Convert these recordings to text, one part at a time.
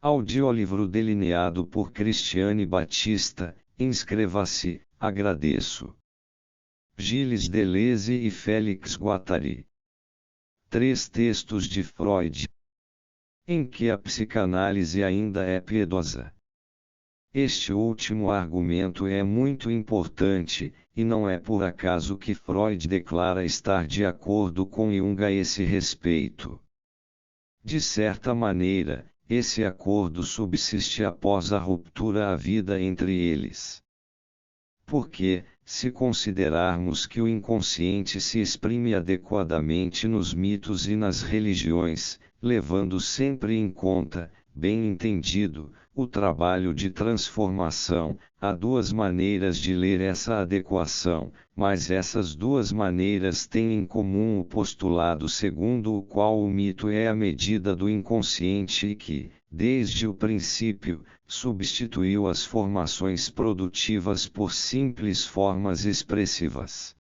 Audiolivro delineado por Cristiane Batista. Inscreva-se, agradeço. Gilles Deleuze e Félix Guattari. 3 textos de Freud, em que a psicanálise ainda é piedosa. Este último argumento é muito importante, e não é por acaso que Freud declara estar de acordo com Jung a esse respeito. De certa maneira, esse acordo subsiste após a ruptura havida entre eles. Porque, se considerarmos que o inconsciente se exprime adequadamente nos mitos e nas religiões, levando sempre em conta, bem entendido, o trabalho de transformação, há 2 maneiras de ler essa adequação, mas essas 2 maneiras têm em comum o postulado segundo o qual o mito é a medida do inconsciente e que, desde o princípio, substituiu as formações produtivas por simples formas expressivas.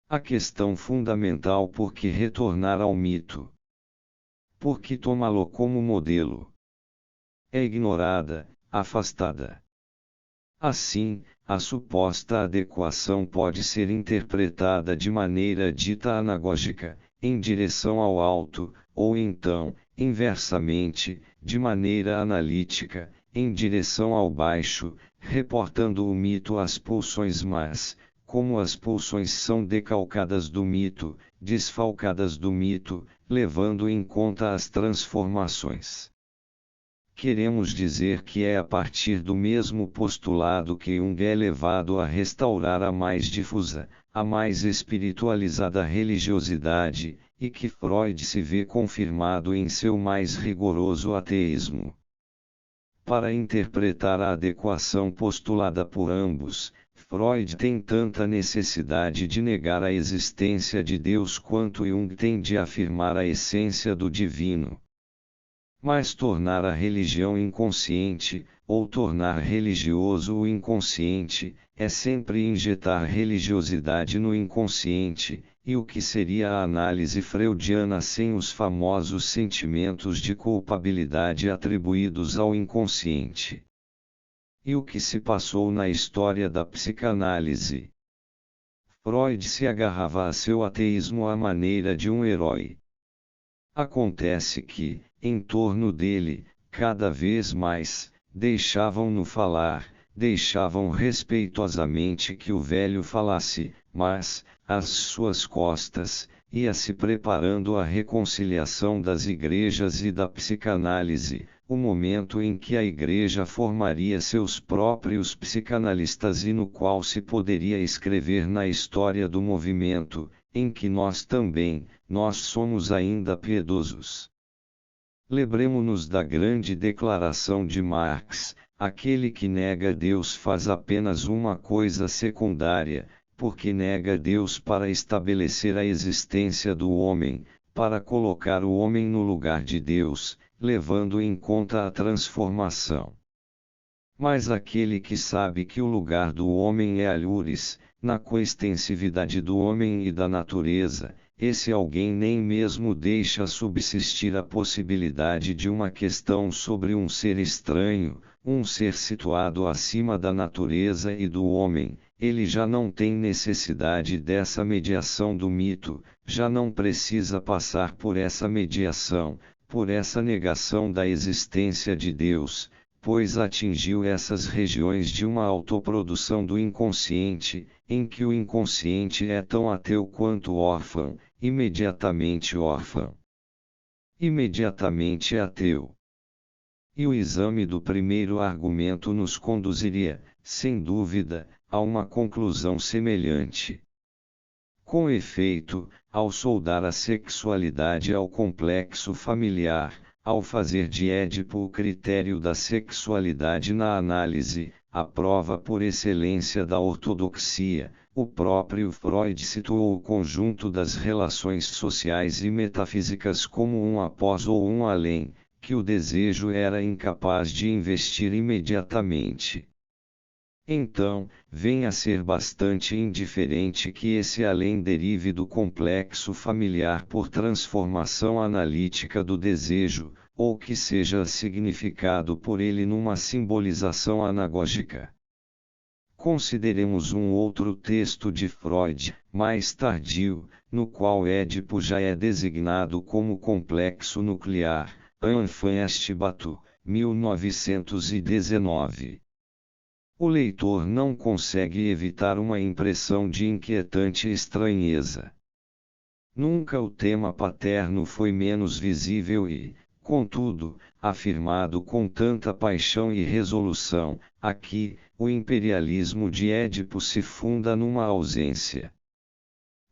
A questão fundamental por que retornar ao mito? Por que tomá-lo como modelo? É ignorada, afastada. Assim, a suposta adequação pode ser interpretada de maneira dita anagógica, em direção ao alto, ou então, inversamente, de maneira analítica, em direção ao baixo, reportando o mito às pulsões mas, como as pulsões são decalcadas do mito, desfalcadas do mito, levando em conta as transformações. Queremos dizer que é a partir do mesmo postulado que Jung é levado a restaurar a mais difusa, a mais espiritualizada religiosidade, e que Freud se vê confirmado em seu mais rigoroso ateísmo. Para interpretar a adequação postulada por ambos, Freud tem tanta necessidade de negar a existência de Deus quanto Jung tem de afirmar a essência do divino. Mas tornar a religião inconsciente, ou tornar religioso o inconsciente, é sempre injetar religiosidade no inconsciente, e o que seria a análise freudiana sem os famosos sentimentos de culpabilidade atribuídos ao inconsciente? E o que se passou na história da psicanálise? Freud se agarrava a seu ateísmo à maneira de um herói. Acontece que, em torno dele, cada vez mais, deixavam-no falar, deixavam respeitosamente que o velho falasse, mas, às suas costas, ia se preparando a reconciliação das igrejas e da psicanálise, o momento em que a igreja formaria seus próprios psicanalistas e no qual se poderia escrever na história do movimento, em que nós também, nós somos ainda piedosos. Lembremo-nos da grande declaração de Marx: aquele que nega Deus faz apenas uma coisa secundária, porque nega Deus para estabelecer a existência do homem, para colocar o homem no lugar de Deus, levando em conta a transformação. Mas aquele que sabe que o lugar do homem é alhures, na coextensividade do homem e da natureza, esse alguém nem mesmo deixa subsistir a possibilidade de uma questão sobre um ser estranho, um ser situado acima da natureza e do homem. Ele já não tem necessidade dessa mediação do mito, já não precisa passar por essa mediação, por essa negação da existência de Deus, pois atingiu essas regiões de uma autoprodução do inconsciente, em que o inconsciente é tão ateu quanto órfão, imediatamente órfão, imediatamente ateu. E o exame do primeiro argumento nos conduziria, sem dúvida, a uma conclusão semelhante. Com efeito, ao soldar a sexualidade ao complexo familiar, ao fazer de Édipo o critério da sexualidade na análise, a prova por excelência da ortodoxia, o próprio Freud situou o conjunto das relações sociais e metafísicas como um após ou um além, que o desejo era incapaz de investir imediatamente. Então, vem a ser bastante indiferente que esse além derive do complexo familiar por transformação analítica do desejo, ou que seja significado por ele numa simbolização anagógica. Consideremos um outro texto de Freud, mais tardio, no qual Édipo já é designado como complexo nuclear, Enfant Batu, 1919. O leitor não consegue evitar uma impressão de inquietante estranheza. Nunca o tema paterno foi menos visível e, contudo, afirmado com tanta paixão e resolução. Aqui, o imperialismo de Édipo se funda numa ausência.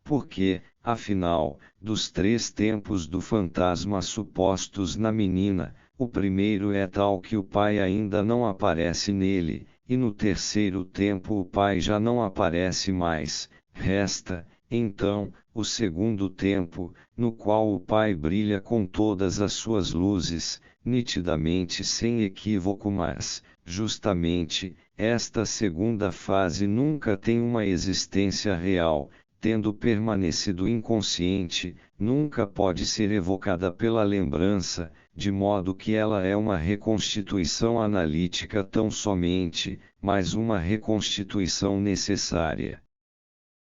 Porque, afinal, dos 3 tempos do fantasma supostos na menina, o primeiro é tal que o pai ainda não aparece nele, e no terceiro tempo o pai já não aparece mais. Resta, então, o segundo tempo, no qual o pai brilha com todas as suas luzes, nitidamente sem equívoco, mas, justamente, esta segunda fase nunca tem uma existência real, tendo permanecido inconsciente, nunca pode ser evocada pela lembrança, de modo que ela é uma reconstituição analítica tão somente, mas uma reconstituição necessária.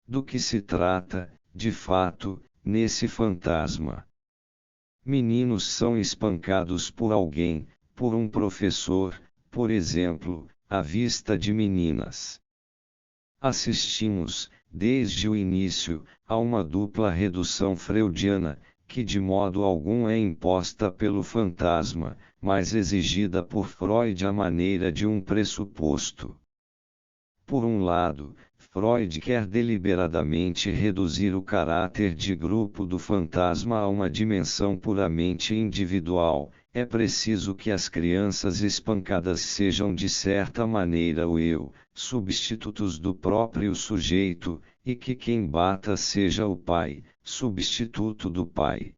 Do que se trata, de fato, nesse fantasma? Meninos são espancados por alguém, por um professor, por exemplo, à vista de meninas. Assistimos, desde o início, a uma dupla redução freudiana, que de modo algum é imposta pelo fantasma, mas exigida por Freud à maneira de um pressuposto. Por um lado, Freud quer deliberadamente reduzir o caráter de grupo do fantasma a uma dimensão puramente individual. É preciso que as crianças espancadas sejam de certa maneira o eu, substitutos do próprio sujeito, e que quem bata seja o pai, substituto do pai.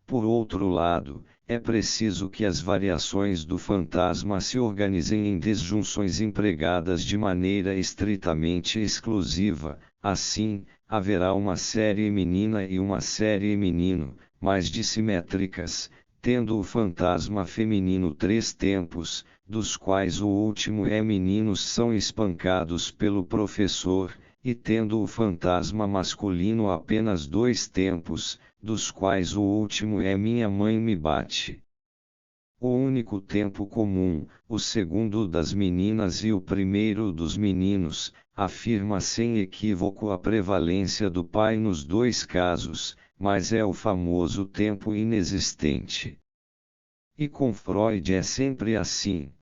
Por outro lado, é preciso que as variações do fantasma se organizem em disjunções empregadas de maneira estritamente exclusiva. Assim, haverá uma série menina e uma série menino, mas dissimétricas, tendo o fantasma feminino 3 tempos, dos quais o último é meninos são espancados pelo professor, e tendo o fantasma masculino apenas 2 tempos, dos quais o último é minha mãe me bate. O único tempo comum, o segundo das meninas e o primeiro dos meninos, afirma sem equívoco a prevalência do pai nos 2 casos, mas é o famoso tempo inexistente. E com Freud é sempre assim.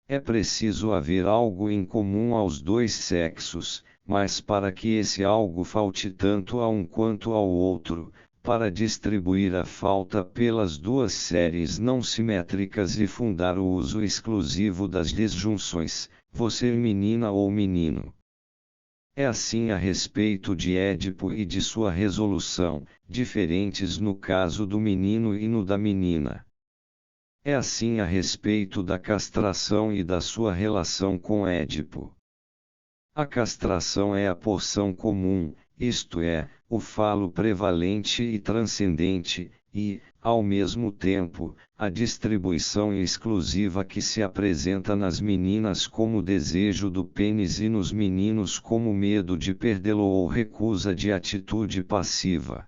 É preciso haver algo em comum aos 2 sexos, mas para que esse algo falte tanto a um quanto ao outro, para distribuir a falta pelas 2 séries não simétricas e fundar o uso exclusivo das disjunções, você menina ou menino. É assim a respeito de Édipo e de sua resolução, diferentes no caso do menino e no da menina. É assim a respeito da castração e da sua relação com Édipo. A castração é a porção comum, isto é, o falo prevalente e transcendente, e, ao mesmo tempo, a distribuição exclusiva que se apresenta nas meninas como desejo do pênis e nos meninos como medo de perdê-lo ou recusa de atitude passiva.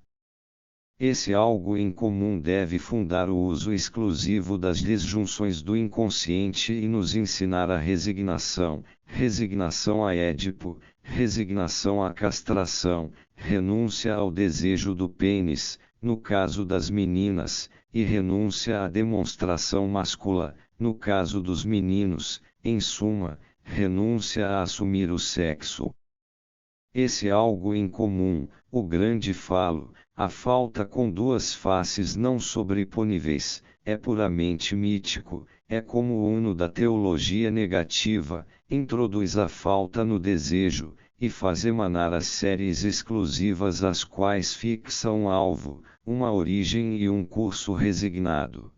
Esse algo em comum deve fundar o uso exclusivo das disjunções do inconsciente e nos ensinar a resignação, resignação a Édipo, resignação à castração, renúncia ao desejo do pênis, no caso das meninas, e renúncia à demonstração máscula, no caso dos meninos, em suma, renúncia a assumir o sexo. Esse algo em comum, o grande falo, a falta com 2 faces não sobreponíveis, é puramente mítico, é como o uno da teologia negativa, introduz a falta no desejo, e faz emanar as séries exclusivas às quais fixa um alvo, uma origem e um curso resignado.